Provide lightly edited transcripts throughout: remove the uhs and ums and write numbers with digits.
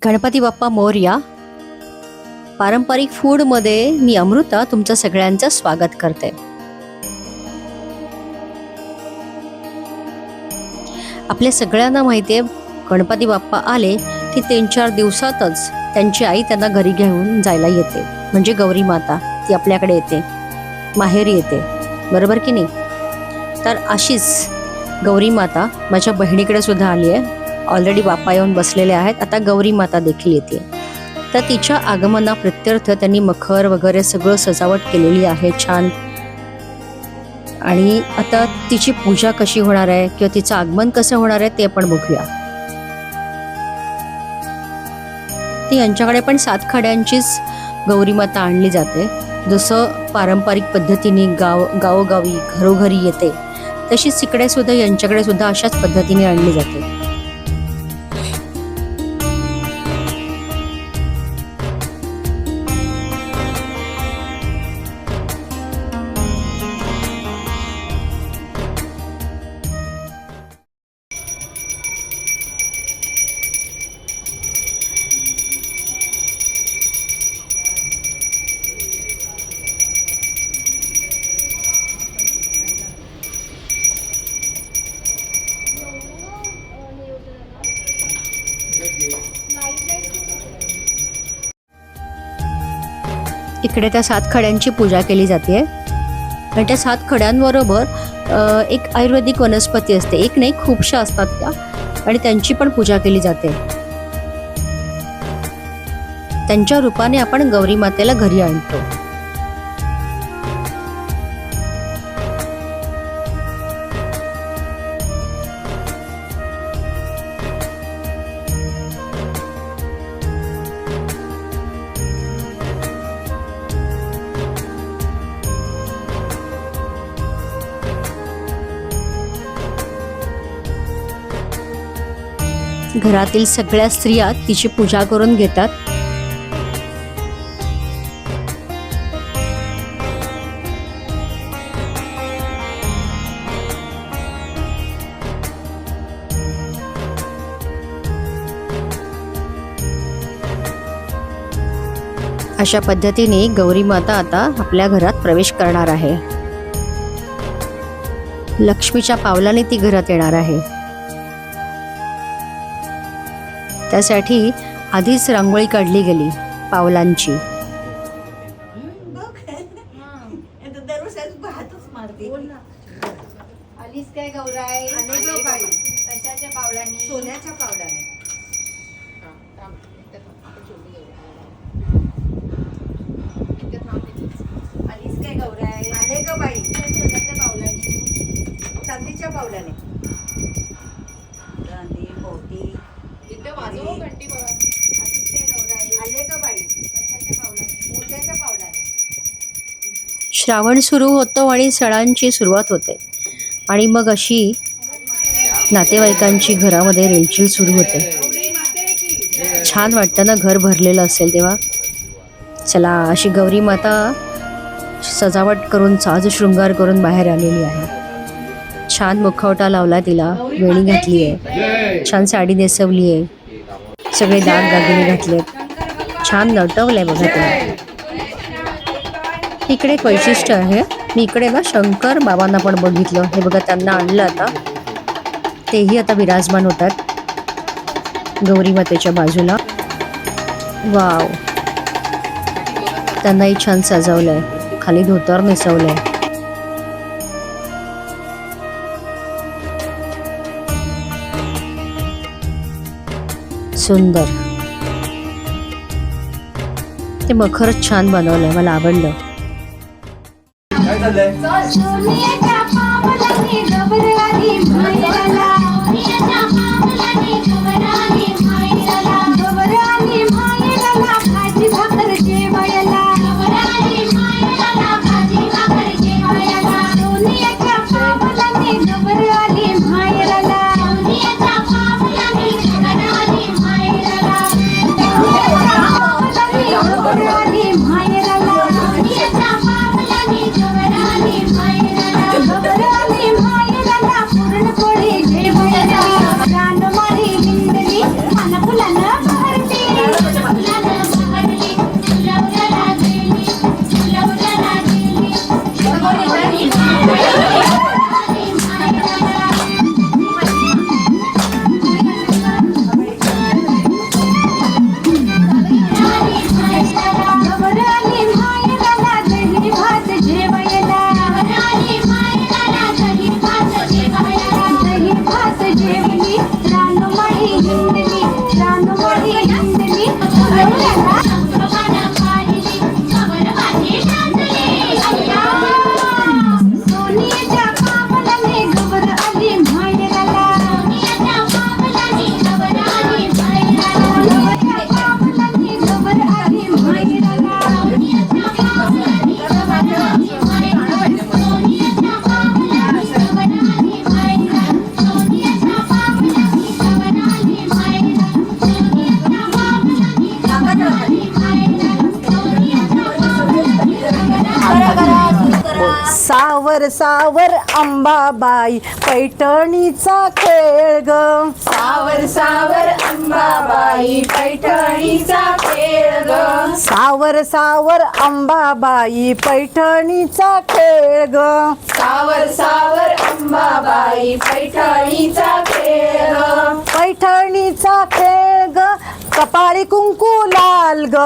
गणपती बाप्पा मोरया. पारंपरिक फूडमध्ये मी अमृता तुमचं सगळ्यांचं स्वागत करते. आपल्या सगळ्यांना माहिती आहे, गणपती बाप्पा आले की 3-4 दिवसातच त्यांची आई त्यांना घरी घेऊन जायला येते. म्हणजे गौरी माता ती आपल्याकडे येते, माहेरी येते, बरोबर की नाही? तर अशीच गौरी माता माझ्या बहिणीकडे सुद्धा आली आहे. ऑलरेडी बाप्पा येऊन बसलेले आहेत, आता गौरी माता देखील येते. तर तिच्या आगमनाप्रित्यर्थ त्यांनी मखर वगैरे सगळं सजावट केलेली आहे छान. आणि आता तिची पूजा कशी होणार आहे किंवा तिचं आगमन कसं होणार आहे ते आपण बघूया. ती यांच्याकडे पण 7 खड्यांचीच गौरी माता आणली जाते. जसं पारंपरिक पद्धतीने गावोगावी घरोघरी येते, तशीच इकडे सुद्धा यांच्याकडे सुद्धा अशाच पद्धतीने आणली जाते. इकडे त्या 7 खड्यांची पूजा केली जाते आणि त्या 7 खड्यांबरोबर एक आयुर्वेदिक वनस्पती असते. एक नाही, खूपशा असतात त्या, आणि त्यांची पण पूजा केली जाते. त्यांच्या रूपाने आपण गौरी मातेला घरी आणतो. घरातील सगळ्या स्त्रिया तिची पूजा करून घेतात. अशा पद्धतीने गौरी माता आता आपल्या घरात प्रवेश करणार आहे. लक्ष्मीच्या पावलाने ती घरात येणार आहे. त्यासाठी आधीच रांगोळी काढली गेली पावलांची. आलीस काय गौराई? कशाच्या पावलाने? सोन्याच्या पावलाने. आलीस काय गौराई? आले ग बाई. कशाच्या पावलाने? चांदीच्या पावलाने. चांदी मोती. इथे वाजव घंटी बघा. आलीस काय गौराई? आले ग बाई. कशाच्या पावलाने? मोत्याच्या पावलाने. श्रावण सुरू होतो आणि सणांची सुरुवात होते, आणि मग अशी नातेवाईकांची घरामध्ये रेलचेल सुरू होते. छान वाटतं ना, घर भरलेलं असेल तेव्हा. चला, अशी गौरी माता सजावट करून, साज शृंगार करून बाहेर आलेली आहे. छान मुखवटा लावला, तिला वेणी घातली आहे, छान साडी नेसवली आहे, सगळे दागदागिने घातलेत, छान नटवलंय बघा तिला. इकडे एक वैशिष्ट्य आहे, मी इकडे ना शंकर बाबांना पण बघितलं. हे बघा, त्यांना आणलं आता, तेही आता विराजमान होतात गौरी मातेच्या बाजूला. वाव, त्यांनाही छान सजवलंय, खाली धोतर नेसवलंय. सुंदर. ते मखरच छान बनवलंय, मला आवडलं. काय चाललंय? सोनियाच्या पावलाने गबराली मायराला, सोनियाच्या पावलाने गबराली मायराला, गबराली मायराला भाजी भाकर जेवायला, गबराली मायराला भाजी भाकर जेवायला, सोनियाच्या पावलाने गबराली मायराला, सोनियाच्या पावलाने गबराली मायराला, गबराली मायराला, सोनियाच्या पावलाने गबराली मायराला, गबराली मायराला पुरणपोळी जेवायला, रानमाळी हिंडली, पानफुलानं भरती सावर सावर अंबाबाई पैठणीचा खेळ ग. सावर सावर अंबाबाई पैठणीचा खेळ ग. सावर सावर अंबाबाई पैठणीचा खेळ ग. सावर सावर अंबाबाई पैठणीचा खेळ ग. पैठणीचा खेळ ग कपाळी कुंकू लाल ग.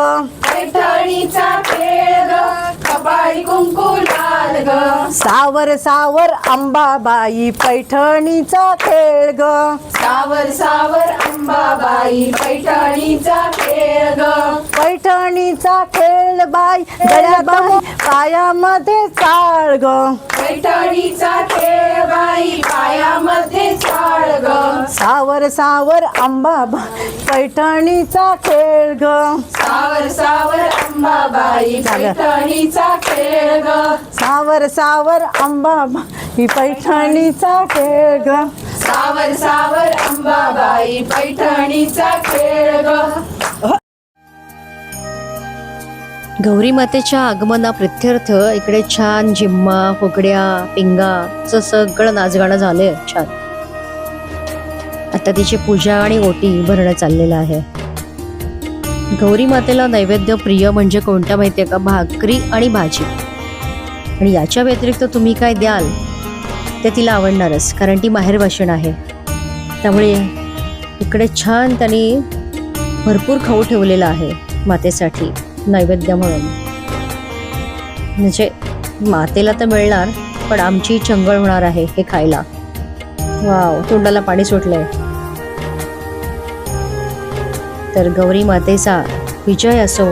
पैठणीचा खेळ ग कपाळी कुंकू लाल ग. सावर सावर अंबाबाई पैठणीचा खेळ ग. सावर सावर अंबाबाई पैठणीचा खेळ ग. पैठणीचा खेळ बाई गळ्यात पायामध्ये चाळ ग. पैठणीचा खेळ बाई पायामध्ये चाळ ग. सावर सावर अंबाबाई पैठणीचा खेळ ग. सावर सावर अंबाबाई पैठणीचा खेळ ग. सावर सावर अंबाबाई पैठणीचा खेळ ग. सावर सावर अंबाबाई पैठणीचा खेळ ग. गौरी मातेच्या आगमनाप्रित्यर्थ इकडे छान जिम्मा फुगड्या पिंगाचं सगळं नाचगाणं झालंय छान. आता तिची पूजा आणि ओटी भरणं चाललेलं आहे. गौरी मातेला नैवेद्य प्रिय म्हणजे कोणता माहितीये का? भाकरी आणि भाजी. आणि याच्या व्यतिरिक्त तुम्ही काय द्याल ते तिला आवडणारच, कारण ती माहेरवाशीण आहे. त्यामुळे इकडे छान त्यांनी भरपूर खाऊ ठेवलेला आहे मातेसाठी नैवेद्य म्हणून. म्हणजे मातेला तर मिळणार, पण आमची चंगळ होणार आहे हे खायला. वाव, तोंडाला पाणी सुटलंय. तर गौरी मातेचा विजय असो.